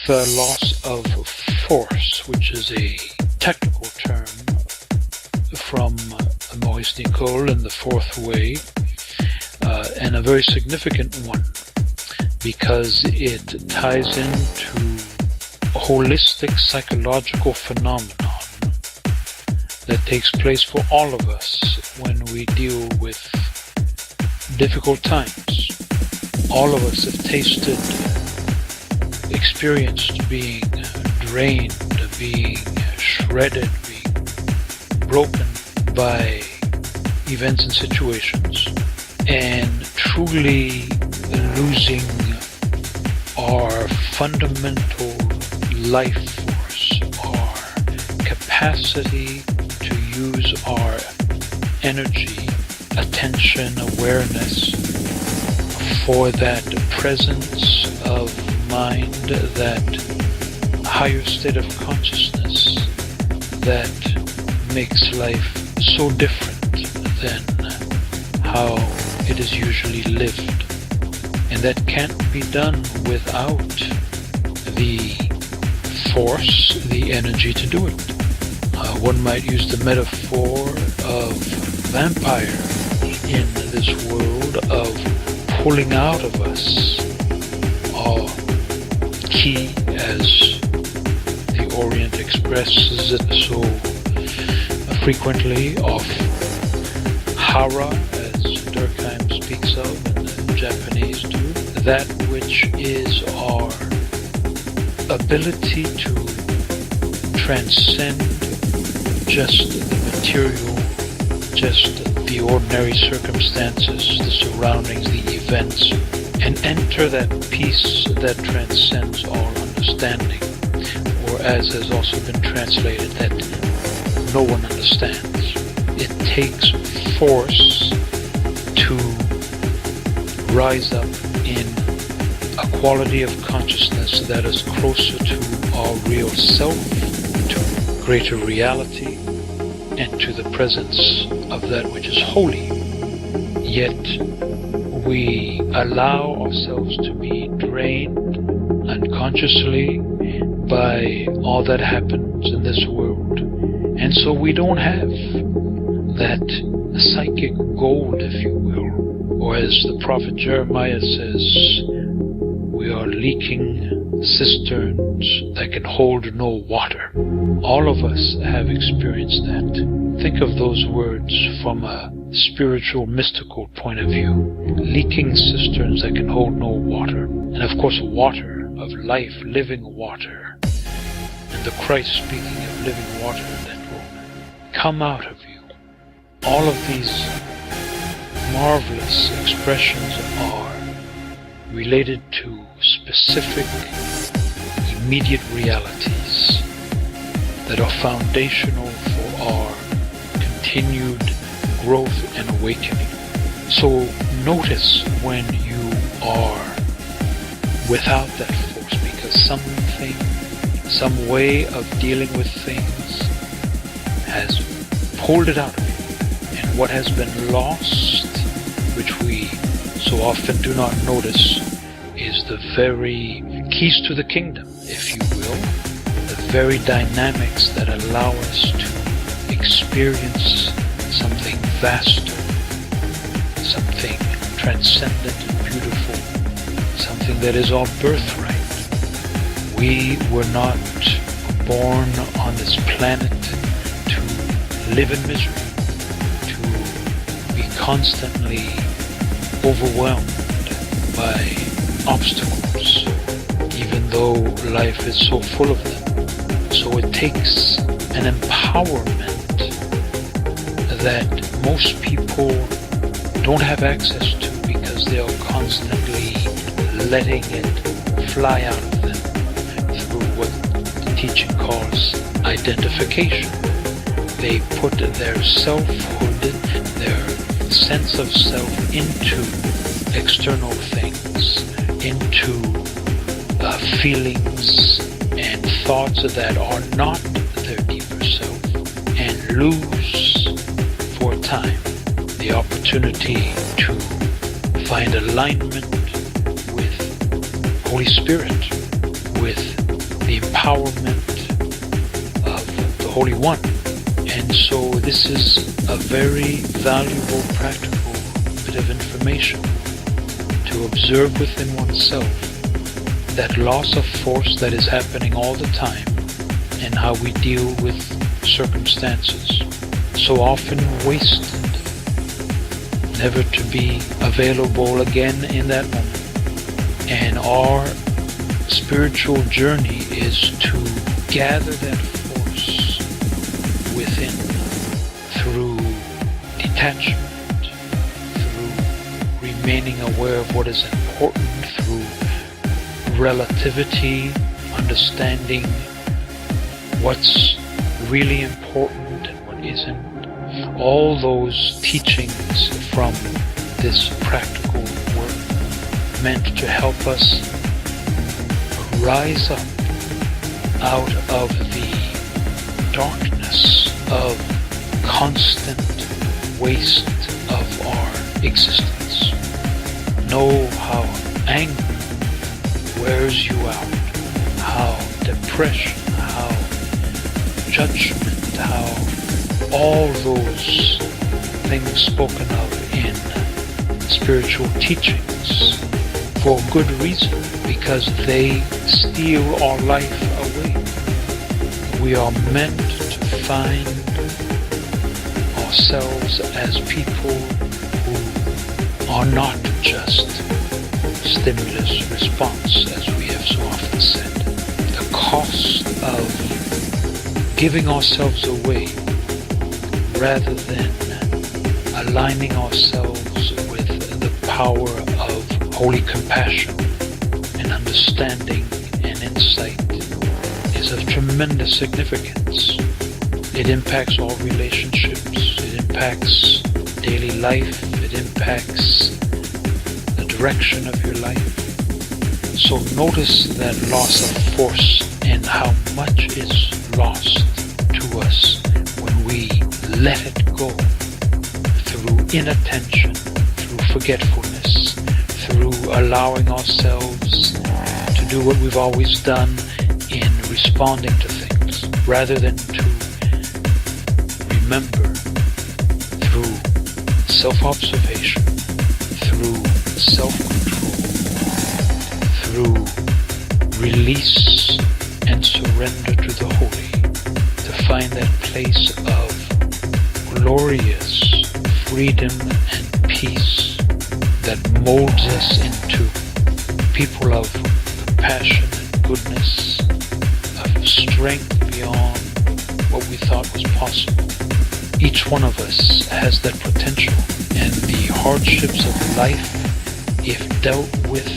the loss of force, which is a technical term from Maurice Nicole in The Fourth Way, and a very significant one because it ties into a holistic psychological phenomenon that takes place for all of us when we deal with difficult times. All of us have tasted, experienced being drained, being shredded, being broken by events and situations, and truly losing our fundamental life force, our capacity to use our energy, attention, awareness for that presence of mind, that higher state of consciousness that makes life so different than how it is usually lived. And that can't be done without the force, the energy to do it. One might use the metaphor of vampire in this world of pulling out of us our ki, as the Orient expresses it so frequently, of hara, as Durkheim speaks of and the Japanese do, that which is our ability to transcend just the material, just the ordinary circumstances, the surroundings, the events, and enter that peace that transcends all understanding, or as has also been translated, that no one understands. It takes force to rise up in a quality of consciousness that is closer to our real self, to greater reality, and to the presence of that which is holy. Yet we allow ourselves to be drained unconsciously by all that happens in this world. And so we don't have that psychic gold, if you will. Or as the prophet Jeremiah says, we are leaking cisterns that can hold no water. All of us have experienced that. Think of those words from a spiritual, mystical point of view. Leaking cisterns that can hold no water. And of course, water of life, living water. And the Christ speaking of living water that will come out of you. All of these marvelous expressions are related to specific, immediate realities that are foundational for our continued growth and awakening. So notice when you are without that force, because something, some way of dealing with things has pulled it out of you. And what has been lost, which we so often do not notice, is the very keys to the kingdom, if you will, the very dynamics that allow us to experience something vaster, something transcendent and beautiful, something that is our birthright. We were not born on this planet to live in misery, to be constantly overwhelmed by obstacles, even though life is so full of them. So it takes an empowerment that most people don't have access to, because they are constantly letting it fly out of them through what the teaching calls identification. They put their selfhood, their sense of self into external things, into feelings and thoughts that are not their deeper self, and lose for a time the opportunity to find alignment with Holy Spirit, with empowerment of the Holy One. And so this is a very valuable, practical bit of information to observe within oneself that loss of force that is happening all the time and how we deal with circumstances so often wasted, never to be available again in that moment. And our spiritual journey is to gather that force within through detachment, through remaining aware of what is important, through relativity, understanding what's really important and what isn't. All those teachings from this practical work meant to help us rise up out of the darkness of constant waste of our existence. Know how anger wears you out, how depression, how judgment, how all those things spoken of in spiritual teachings for good reason, because they steal our life away. We are meant to find ourselves as people who are not just stimulus response, as we have so often said. The cost of giving ourselves away rather than aligning ourselves with the power of holy compassion and understanding and insight is of tremendous significance. It impacts all relationships, it impacts daily life, it impacts the direction of your life. So notice that loss of force and how much is lost to us when we let it go through inattention, through forgetfulness, through allowing ourselves to do what we've always done in responding to things, rather than to remember through self-observation, through self-control, through release and surrender to the holy, to find that place of glorious freedom and peace that molds us into people of compassion and goodness, of strength beyond what we thought was possible. Each one of us has that potential, and the hardships of life, if dealt with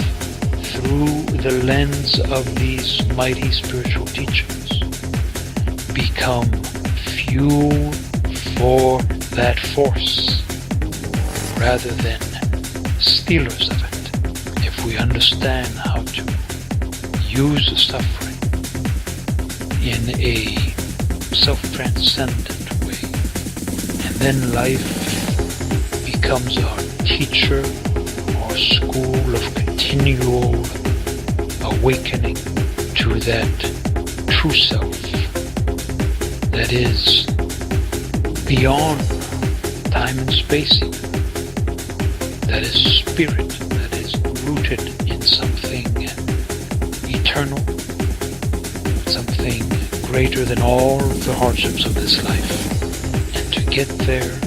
through the lens of these mighty spiritual teachings, become fuel for that force rather than stealers of it. If we understand how to use suffering in a self-transcendent way, and then life becomes our teacher, our school of continual awakening to that true self that is beyond time and space even, that is spirit, that is rooted in something eternal, something greater than all the hardships of this life. And to get there,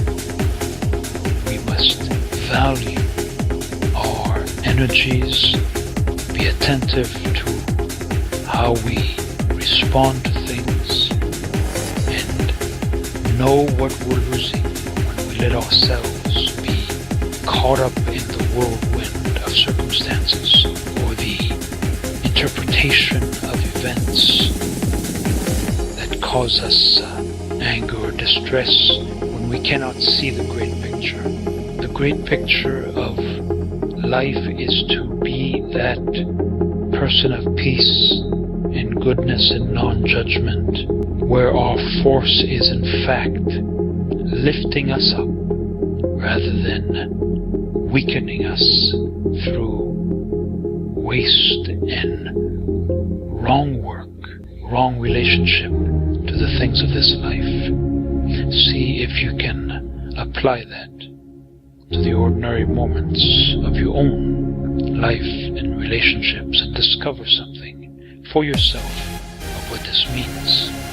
we must value our energies, be attentive to how we respond to things, and know what we're losing when we let ourselves be caught up in the whirlwind of circumstances or the interpretation of events that cause us anger or distress when we cannot see the great picture. The great picture of life is to be that person of peace and goodness and non-judgment, where our force is in fact lifting us up rather than weakening us through waste and wrong work, wrong relationship to the things of this life. See if you can apply that to the ordinary moments of your own life and relationships, and discover something for yourself of what this means.